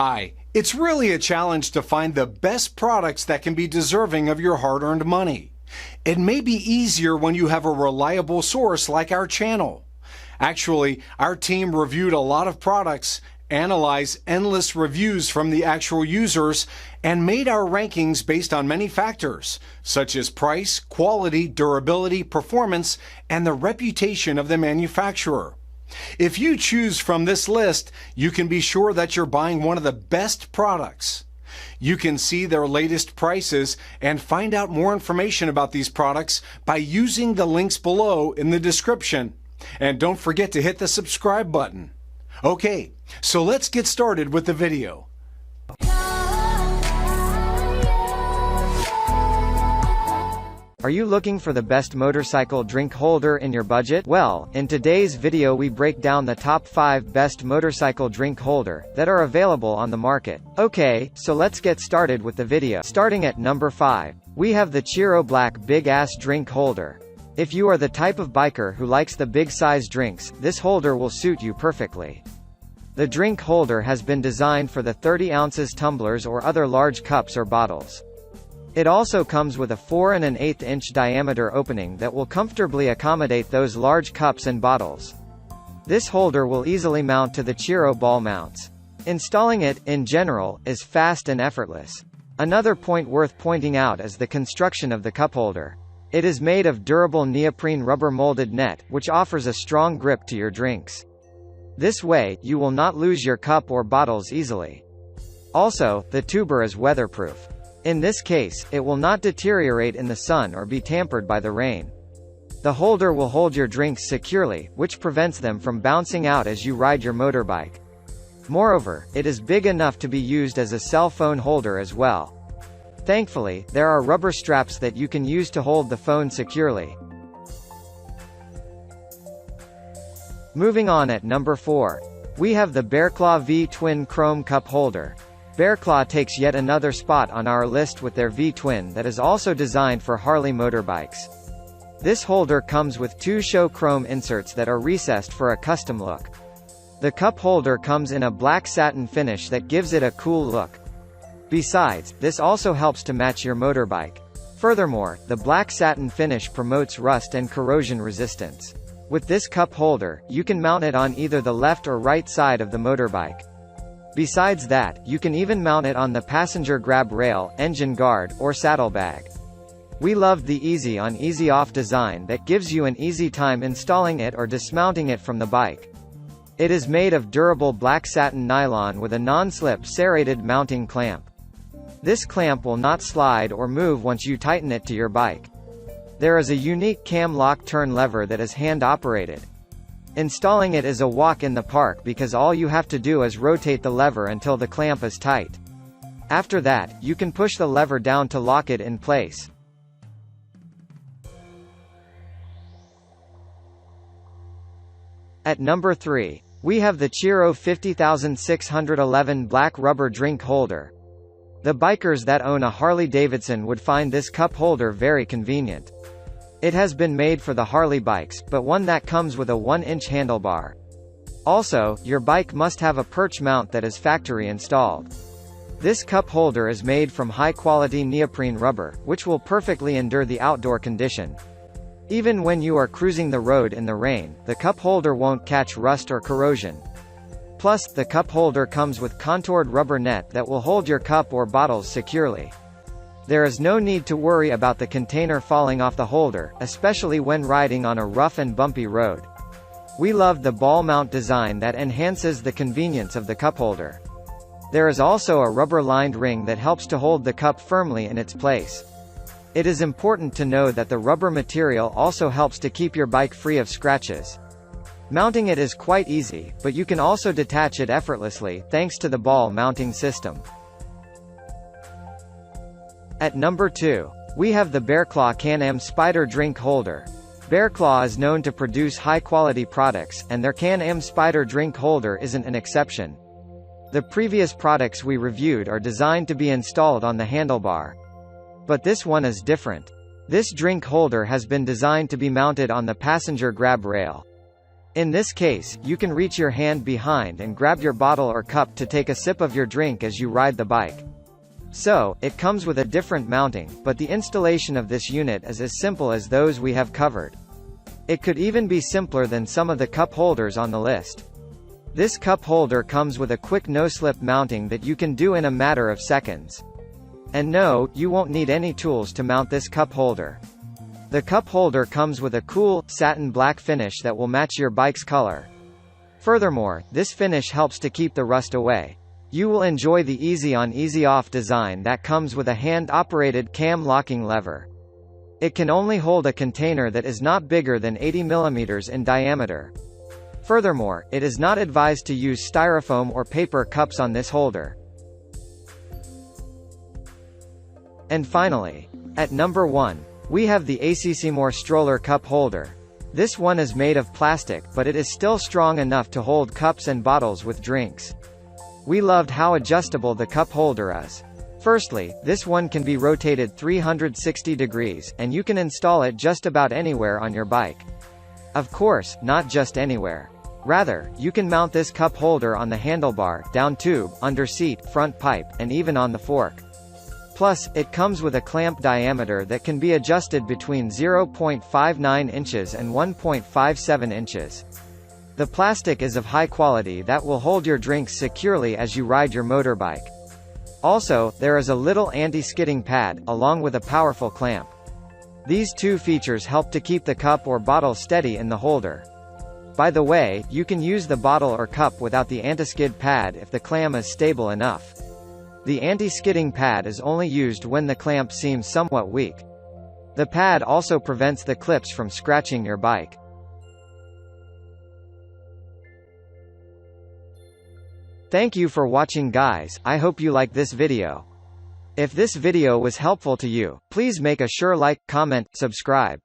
Hi, it's really a challenge to find the best products that can be deserving of your hard-earned money. It may be easier when you have a reliable source like our channel. Actually, our team reviewed a lot of products, analyzed endless reviews from the actual users, and made our rankings based on many factors, such as price, quality, durability, performance, and the reputation of the manufacturer. If you choose from this list, you can be sure that you're buying one of the best products. You can see their latest prices and find out more information about these products by using the links below in the description. And don't forget to hit the subscribe button. Okay, so let's get started with the video. Are you looking for the best motorcycle drink holder in your budget? Well, in today's video we break down the top 5 best motorcycle drink holder that are available on the market. Okay, so let's get started with the video. Starting at number 5, we have the Ciro Black Big Ass Drink Holder. If you are the type of biker who likes the big size drinks, this holder will suit you perfectly. The drink holder has been designed for the 30 ounces tumblers or other large cups or bottles. It also comes with a 4 1/8 inch diameter opening that will comfortably accommodate those large cups and bottles. This holder will easily mount to the Ciro ball mounts. Installing it, in general, is fast and effortless. Another point worth pointing out is the construction of the cup holder. It is made of durable neoprene rubber molded net, which offers a strong grip to your drinks. This way, you will not lose your cup or bottles easily. Also, the tuber is weatherproof. In this case, it will not deteriorate in the sun or be tampered by the rain. The holder will hold your drinks securely, which prevents them from bouncing out as you ride your motorbike. Moreover, it is big enough to be used as a cell phone holder as well. Thankfully, there are rubber straps that you can use to hold the phone securely. Moving on at number 4. We have the Bearclaw V-Twin Chrome Cup Holder. Bearclaw takes yet another spot on our list with their V-Twin that is also designed for Harley motorbikes. This holder comes with 2 show chrome inserts that are recessed for a custom look. The cup holder comes in a black satin finish that gives it a cool look. Besides, this also helps to match your motorbike. Furthermore, the black satin finish promotes rust and corrosion resistance. With this cup holder, you can mount it on either the left or right side of the motorbike. Besides that, you can even mount it on the passenger grab rail, engine guard, or saddlebag. We loved the easy on easy off design that gives you an easy time installing it or dismounting it from the bike. It is made of durable black satin nylon with a non-slip serrated mounting clamp. This clamp will not slide or move once you tighten it to your bike. There is a unique cam lock turn lever that is hand operated. Installing it is a walk in the park because all you have to do is rotate the lever until the clamp is tight. After that, you can push the lever down to lock it in place. At number 3, we have the Ciro 50611 Black Rubber Drink Holder. The bikers that own a Harley-Davidson would find this cup holder very convenient. It has been made for the Harley bikes, but one that comes with a 1-inch handlebar. Also, your bike must have a perch mount that is factory installed. This cup holder is made from high-quality neoprene rubber, which will perfectly endure the outdoor condition. Even when you are cruising the road in the rain, the cup holder won't catch rust or corrosion. Plus, the cup holder comes with contoured rubber net that will hold your cup or bottles securely. There is no need to worry about the container falling off the holder, especially when riding on a rough and bumpy road. We love the ball mount design that enhances the convenience of the cup holder. There is also a rubber-lined ring that helps to hold the cup firmly in its place. It is important to know that the rubber material also helps to keep your bike free of scratches. Mounting it is quite easy, but you can also detach it effortlessly, thanks to the ball mounting system. At number 2, we have the Bearclaw Can-Am Spyder Drink Holder. Bearclaw is known to produce high-quality products, and their Can-Am Spyder Drink Holder isn't an exception. The previous products we reviewed are designed to be installed on the handlebar. But this one is different. This drink holder has been designed to be mounted on the passenger grab rail. In this case, you can reach your hand behind and grab your bottle or cup to take a sip of your drink as you ride the bike. So, it comes with a different mounting, but the installation of this unit is as simple as those we have covered. It could even be simpler than some of the cup holders on the list. This cup holder comes with a quick no-slip mounting that you can do in a matter of seconds. And no, you won't need any tools to mount this cup holder. The cup holder comes with a cool, satin black finish that will match your bike's color. Furthermore, this finish helps to keep the rust away. You will enjoy the easy-on easy-off design that comes with a hand-operated cam locking lever. It can only hold a container that is not bigger than 80 mm in diameter. Furthermore, it is not advised to use styrofoam or paper cups on this holder. And finally, at number 1, we have the Accmor Stroller cup holder. This one is made of plastic, but it is still strong enough to hold cups and bottles with drinks. We loved how adjustable the cup holder is. Firstly, this one can be rotated 360 degrees, and you can install it just about anywhere on your bike. Of course, not just anywhere. Rather, you can mount this cup holder on the handlebar, down tube, under seat, front pipe, and even on the fork. Plus, it comes with a clamp diameter that can be adjusted between 0.59 inches and 1.57 inches. The plastic is of high quality that will hold your drinks securely as you ride your motorbike. Also, there is a little anti-skidding pad, along with a powerful clamp. These two features help to keep the cup or bottle steady in the holder. By the way, you can use the bottle or cup without the anti-skid pad if the clamp is stable enough. The anti-skidding pad is only used when the clamp seems somewhat weak. The pad also prevents the clips from scratching your bike. Thank you for watching, guys. I hope you like this video. If this video was helpful to you, please make a sure like, comment, subscribe.